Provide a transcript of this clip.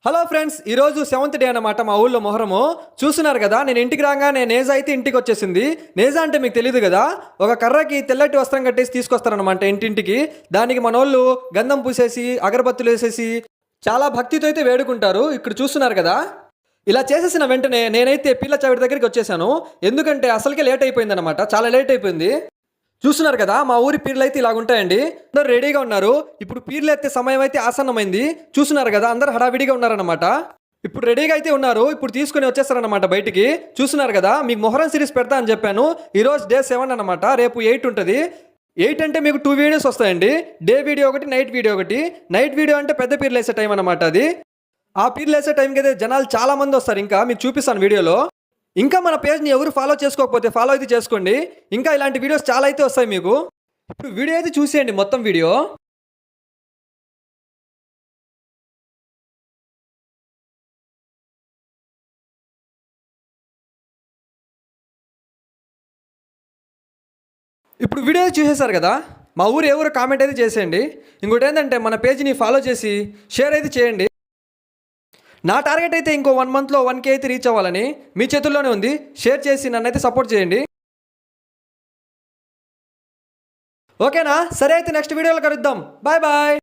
Hello friends, ఈరోజు 7th day అనమాట. మా ఊళ్ళో మొహరము చూస్తున్నారు కదా. నేను ఇంటికి రాగానే నేజ అయితే ఇంటికి వచ్చేసింది. నేజ అంటే మీకు తెలియదు కదా, ఒక కర్రకి తెల్లటి వస్త్రం కట్టేసి తీసుకొస్తారనమాట ఇంటింటికి. దానికి మనోళ్ళు గంధం పూసేసి అగరబత్తులు వేసేసి చాలా భక్తితో అయితే వేడుకుంటారు. ఇక్కడ చూస్తున్నారు కదా. ఇలా చేసేసిన వెంటనే నేనైతే పిల్ల చావిడి దగ్గరికి వచ్చేసాను. ఎందుకంటే అసలుకే లేట్ అయిపోయింది అనమాట, చాలా లేట్ అయిపోయింది. చూస్తున్నారు కదా, మా ఊరి పీర్లు అయితే ఇలాగుంటాయండి. అందరూ రెడీగా ఉన్నారు. ఇప్పుడు పీర్లు ఎత్తే సమయం అయితే ఆసన్నమైంది. చూస్తున్నారు కదా, అందరు హడావిడిగా ఉన్నారనమాట. ఇప్పుడు రెడీగా అయితే ఉన్నారు. ఇప్పుడు తీసుకుని వచ్చేస్తారనమాట బయటికి. చూస్తున్నారు కదా, మీకు మొహరం సిరీస్ పెడతా అని చెప్పాను. ఈరోజు డే 7 అనమాట. రేపు 8 ఉంటుంది. 8 అంటే మీకు 2 వీడియోస్ వస్తాయండి. డే వీడియో ఒకటి, నైట్ వీడియో ఒకటి. నైట్ వీడియో అంటే పెద్ద పీర్లు వేసే టైం అనమాట అది. ఆ పీర్లు వేసే టైంకి అయితే జనాలు చాలా మంది వస్తారు. ఇంకా మీకు చూపిస్తాను వీడియోలో. ఇంకా మన పేజ్ని ఎవరు ఫాలో చేసుకోకపోతే ఫాలో అయితే చేసుకోండి. ఇంకా ఇలాంటి వీడియోస్ చాలా అయితే వస్తాయి మీకు. ఇప్పుడు వీడియో అయితే చూసేయండి, మొత్తం వీడియో. ఇప్పుడు వీడియో అయితే చూసేశారు కదా. మా ఊరు ఎవరు కామెంట్ అయితే చేసేయండి. ఇంకోటి ఏంటంటే మన పేజ్ని ఫాలో చేసి షేర్ అయితే చేయండి. నా టార్గెట్ అయితే ఇంకో 1 మంత్లో 1K అయితే రీచ్ అవ్వాలని. మీ చేతుల్లోనే ఉంది. షేర్ చేసి నన్నైతే సపోర్ట్ చేయండి. ఓకేనా? సరే అయితే నెక్స్ట్ వీడియోలో కలుద్దాం. Bye bye.